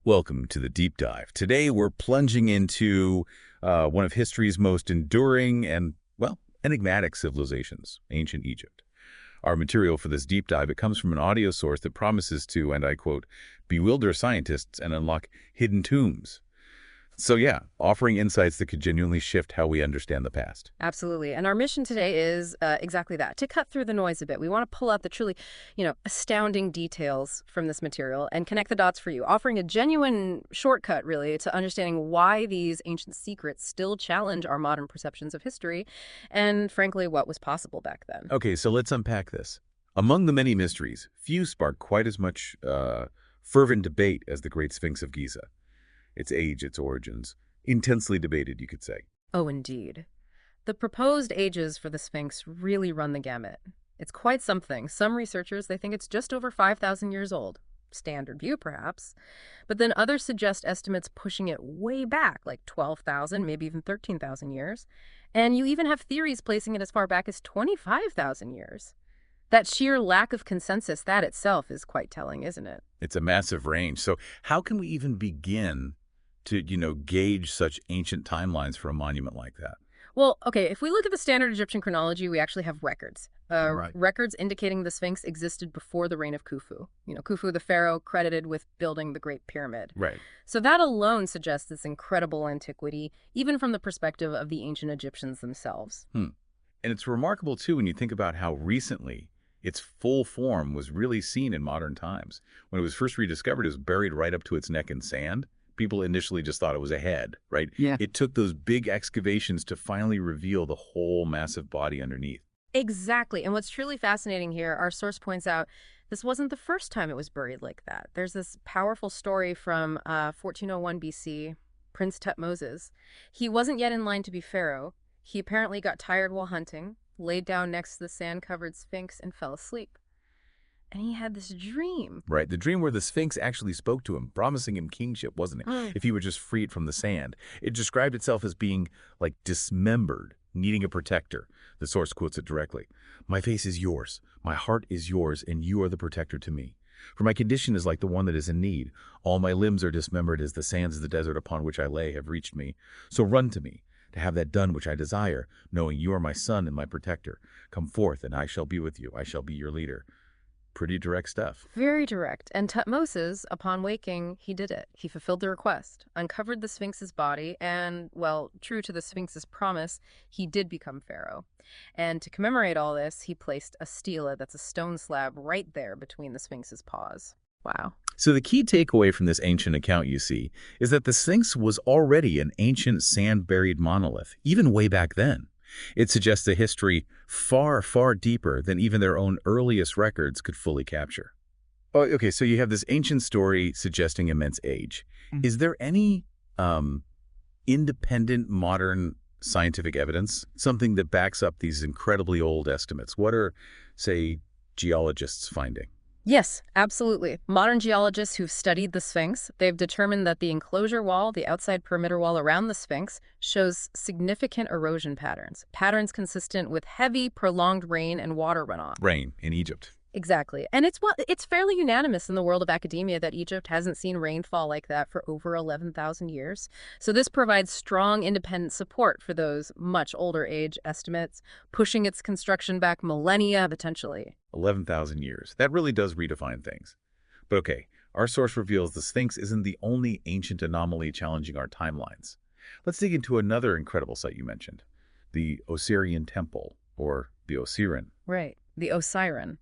Welcome to the deep dive. Today we're plunging into one of history's most enduring and, well, enigmatic civilizations, ancient Egypt. Our material for this deep dive, it comes from an audio source that promises to, and I quote, bewilder scientists and unlock hidden tombs. So yeah, offering insights that could genuinely shift how we understand the past. Absolutely. And our mission today is exactly that, to cut through the noise a bit. We want to pull out the truly, astounding details from this material and connect the dots for you, offering a genuine shortcut, really, to understanding why these ancient secrets still challenge our modern perceptions of history and, frankly, what was possible back then. Okay, so let's unpack this. Among the many mysteries, few spark quite as much fervent debate as the Great Sphinx of Giza. Its age, its origins, intensely debated, you could say. Oh, indeed. The proposed ages for the Sphinx really run the gamut. It's quite something. Some researchers, they think it's just over 5,000 years old. Standard view, perhaps. But then others suggest estimates pushing it way back, like 12,000, maybe even 13,000 years. And you even have theories placing it as far back as 25,000 years. That sheer lack of consensus, that itself is quite telling, isn't it? It's a massive range. So how can we even begin to, gauge such ancient timelines for a monument like that? Well, okay, if we look at the standard Egyptian chronology, we actually have records. Right. Records indicating the Sphinx existed before the reign of Khufu. Khufu, the pharaoh credited with building the Great Pyramid. Right. So that alone suggests this incredible antiquity, even from the perspective of the ancient Egyptians themselves. And it's remarkable, too, when you think about how recently its full form was really seen in modern times. When it was first rediscovered, it was buried right up to its neck in sand. People initially just thought it was a head, right? Yeah. It took those big excavations to finally reveal the whole massive body underneath. Exactly. And what's truly fascinating here, our source points out, this wasn't the first time it was buried like that. There's this powerful story from 1401 BC, Prince Tutmosis. He wasn't yet in line to be pharaoh. He apparently got tired while hunting, laid down next to the sand-covered Sphinx, and fell asleep. And he had this dream. Right, the dream where the Sphinx actually spoke to him, promising him kingship, wasn't it? If he would just free it from the sand. It described itself as being, like, dismembered, needing a protector. The source quotes it directly. My face is yours, my heart is yours, and you are the protector to me. For my condition is like the one that is in need. All my limbs are dismembered as the sands of the desert upon which I lay have reached me. So run to me, to have that done which I desire, knowing you are my son and my protector. Come forth, and I shall be with you. I shall be your leader. Pretty direct stuff. Very direct. And Tutmosis, upon waking, he did it. He fulfilled the request, uncovered the Sphinx's body, and, well, true to the Sphinx's promise, he did become pharaoh. And to commemorate all this, he placed a stela, that's a stone slab, right there between the Sphinx's paws. Wow. So the key takeaway from this ancient account, you see, is that the Sphinx was already an ancient sand-buried monolith, even way back then. It suggests a history far, far deeper than even their own earliest records could fully capture. Oh, okay, so you have this ancient story suggesting immense age. Is there any independent modern scientific evidence, something that backs up these incredibly old estimates? What are, say, geologists finding? Yes, absolutely. Modern geologists who've studied the Sphinx, they've determined that the enclosure wall, the outside perimeter wall around the Sphinx, shows significant erosion patterns consistent with heavy, prolonged rain and water runoff. Rain in Egypt. Exactly. And it's fairly unanimous in the world of academia that Egypt hasn't seen rainfall like that for over 11,000 years. So this provides strong independent support for those much older age estimates, pushing its construction back millennia potentially. 11,000 years. That really does redefine things. But okay, our source reveals the Sphinx isn't the only ancient anomaly challenging our timelines. Let's dig into another incredible site you mentioned, the Osirian Temple, or the Osirian. Right, the Osirian.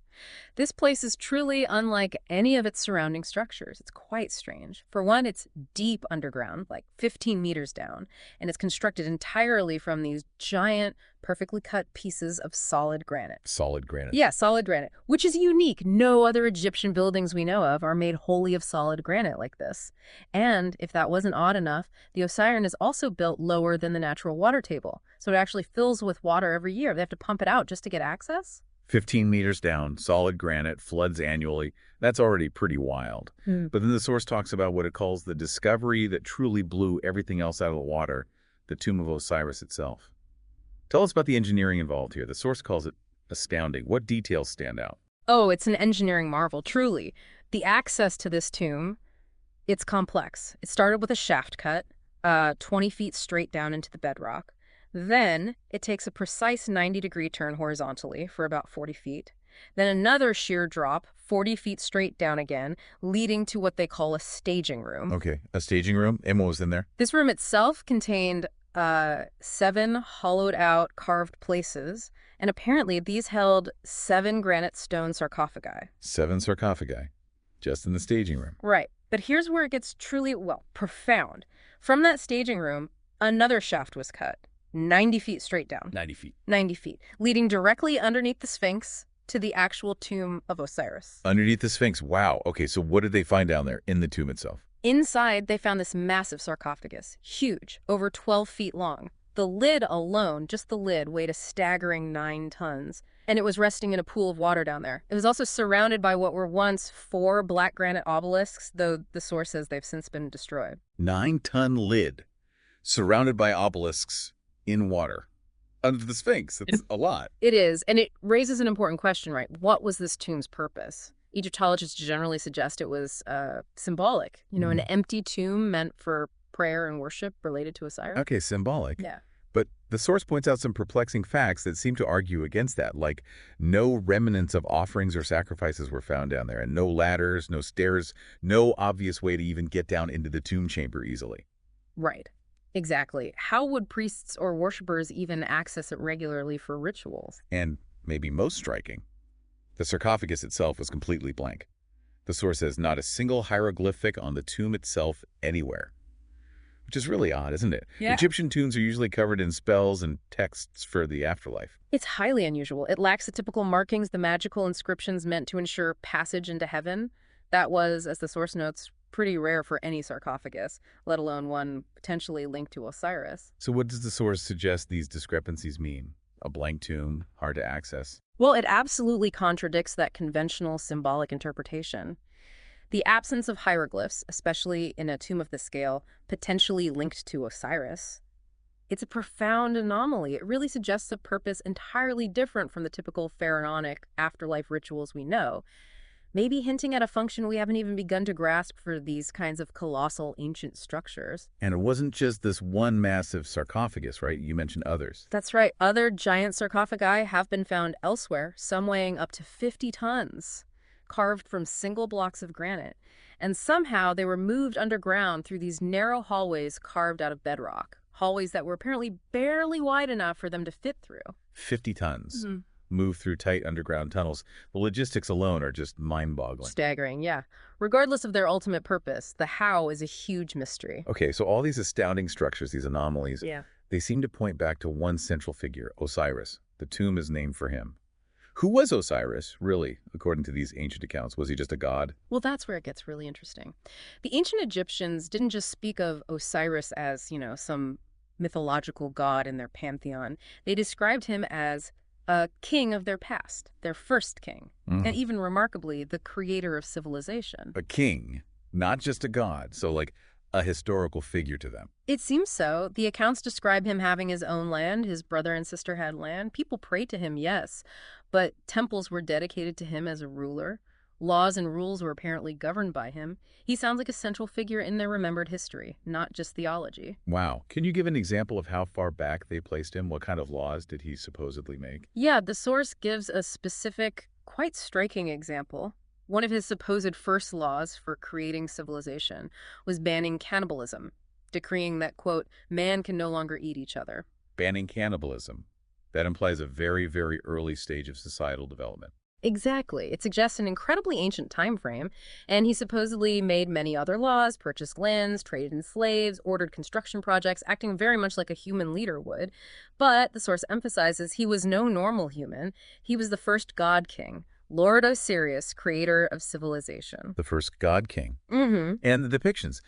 This place is truly unlike any of its surrounding structures. It's quite strange. For one, it's deep underground, like 15 meters down, and it's constructed entirely from these giant, perfectly cut pieces of solid granite. Solid granite. Yeah, solid granite, which is unique. No other Egyptian buildings we know of are made wholly of solid granite like this. And if that wasn't odd enough, the Osirian is also built lower than the natural water table, so it actually fills with water every year. They have to pump it out just to get access. 15 meters down, solid granite, floods annually. That's already pretty wild. But then the source talks about what it calls the discovery that truly blew everything else out of the water, the tomb of Osiris itself. Tell us about the engineering involved here. The source calls it astounding. What details stand out? Oh, it's an engineering marvel, truly. The access to this tomb It's complex. It started with a shaft cut, 20 feet straight down into the bedrock. Then it takes a precise 90-degree turn horizontally for about 40 feet. Then another sheer drop, 40 feet straight down again, leading to what they call a staging room. Okay, a staging room? And what was in there? This room itself contained 7 hollowed-out carved places, and apparently these held 7 granite stone sarcophagi. 7 sarcophagi, just in the staging room. Right. But here's where it gets truly, well, profound. From that staging room, another shaft was cut, 90 feet straight down. 90 feet. 90 feet, leading directly underneath the Sphinx to the actual tomb of Osiris. Underneath the Sphinx. Wow. Okay, so what did they find down there in the tomb itself? Inside, they found this massive sarcophagus, huge, over 12 feet long. The lid alone, just the lid, weighed a staggering 9 tons, and it was resting in a pool of water down there. It was also surrounded by what were once 4 black granite obelisks, though the source says they've since been destroyed. 9-ton lid, surrounded by obelisks in water. Under the Sphinx. That's a lot. It is, and it raises an important question, right? What was this tomb's purpose? Egyptologists generally suggest it was symbolic. An empty tomb meant for prayer and worship related to Osiris. Okay, symbolic. Yeah. But the source points out some perplexing facts that seem to argue against that, like no remnants of offerings or sacrifices were found down there, and no ladders, no stairs, no obvious way to even get down into the tomb chamber easily. Right. Exactly. How would priests or worshippers even access it regularly for rituals? And maybe most striking, the sarcophagus itself was completely blank. The source says not a single hieroglyphic on the tomb itself anywhere. Which is really odd, isn't it? Yeah. Egyptian tombs are usually covered in spells and texts for the afterlife. It's highly unusual. It lacks the typical markings, the magical inscriptions meant to ensure passage into heaven. That was, as the source notes, pretty rare for any sarcophagus, let alone one potentially linked to Osiris. So what does the source suggest these discrepancies mean? A blank tomb, hard to access? Well, it absolutely contradicts that conventional symbolic interpretation. The absence of hieroglyphs, especially in a tomb of this scale, potentially linked to Osiris, it's a profound anomaly. It really suggests a purpose entirely different from the typical pharaonic afterlife rituals we know, maybe hinting at a function we haven't even begun to grasp for these kinds of colossal ancient structures. And it wasn't just this one massive sarcophagus, right? You mentioned others. That's right. Other giant sarcophagi have been found elsewhere, some weighing up to 50 tons. Carved from single blocks of granite, and somehow they were moved underground through these narrow hallways carved out of bedrock, hallways that were apparently barely wide enough for them to fit through. 50 tons. Moved through tight underground tunnels. The logistics alone are just mind-boggling. Staggering, yeah. Regardless of their ultimate purpose, the how is a huge mystery. Okay, so all these astounding structures, these anomalies, they seem to point back to one central figure, Osiris. The tomb is named for him. Who was Osiris, really, according to these ancient accounts? Was he just a god? Well, that's where it gets really interesting. The ancient Egyptians didn't just speak of Osiris as, some mythological god in their pantheon. They described him as a king of their past, their first king, and even remarkably, the creator of civilization. A king, not just a god, so like a historical figure to them. It seems so. The accounts describe him having his own land. His brother and sister had land. People prayed to him, yes, but temples were dedicated to him as a ruler. Laws and rules were apparently governed by him. He sounds like a central figure in their remembered history, not just theology. Wow. Can you give an example of how far back they placed him? What kind of laws did he supposedly make? Yeah, the source gives a specific, quite striking example. One of his supposed first laws for creating civilization was banning cannibalism, decreeing that, quote, man can no longer eat each other. Banning cannibalism. That implies a very, very early stage of societal development. Exactly. It suggests an incredibly ancient time frame, and he supposedly made many other laws, purchased lands, traded in slaves, ordered construction projects, acting very much like a human leader would. But the source emphasizes he was no normal human. He was the first god king, Lord Osirius, creator of civilization. The first god king. Mm-hmm. And the depictions.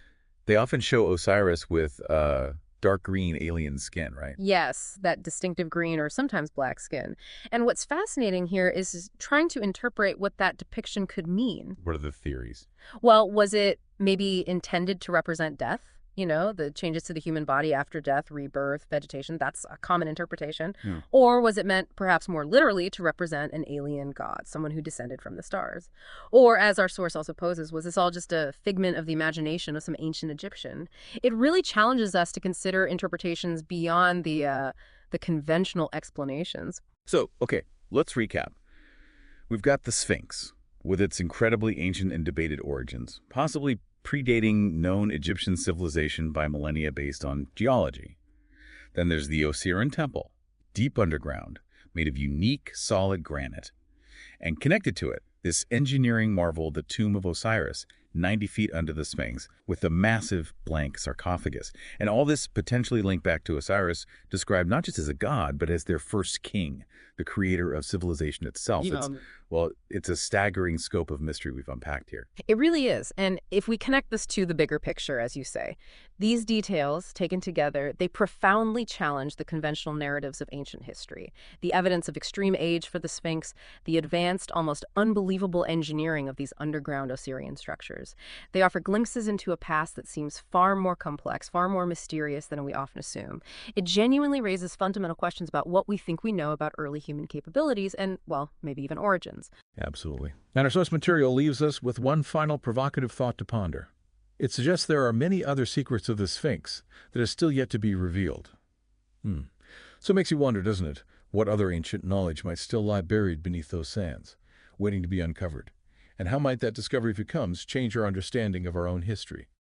They often show Osiris with dark green alien skin, right? Yes, that distinctive green or sometimes black skin. And what's fascinating here is trying to interpret what that depiction could mean. What are the theories? Well, was it maybe intended to represent death? You know, the changes to the human body after death, rebirth, vegetation, that's a common interpretation. Yeah. Or was it meant perhaps more literally to represent an alien god, someone who descended from the stars? Or, as our source also poses, was this all just a figment of the imagination of some ancient Egyptian? It really challenges us to consider interpretations beyond the conventional explanations. So, okay, let's recap. We've got the Sphinx, with its incredibly ancient and debated origins, possibly predating known Egyptian civilization by millennia based on geology. Then there's the Osirian temple, deep underground, made of unique, solid granite. And connected to it, this engineering marvel, the Tomb of Osiris, 90 feet under the Sphinx, with a massive blank sarcophagus. And all this potentially linked back to Osiris, described not just as a god, but as their first king, the creator of civilization itself. Yeah. It's a staggering scope of mystery we've unpacked here. It really is. And if we connect this to the bigger picture, as you say, these details taken together, they profoundly challenge the conventional narratives of ancient history. The evidence of extreme age for the Sphinx, the advanced, almost unbelievable engineering of these underground Osirian structures. They offer glimpses into a past that seems far more complex, far more mysterious than we often assume. It genuinely raises fundamental questions about what we think we know about early human capabilities and, well, maybe even origins. Absolutely. And our source material leaves us with one final provocative thought to ponder. It suggests there are many other secrets of the Sphinx that are still yet to be revealed. So it makes you wonder, doesn't it, what other ancient knowledge might still lie buried beneath those sands, waiting to be uncovered? And how might that discovery, if it comes, change our understanding of our own history?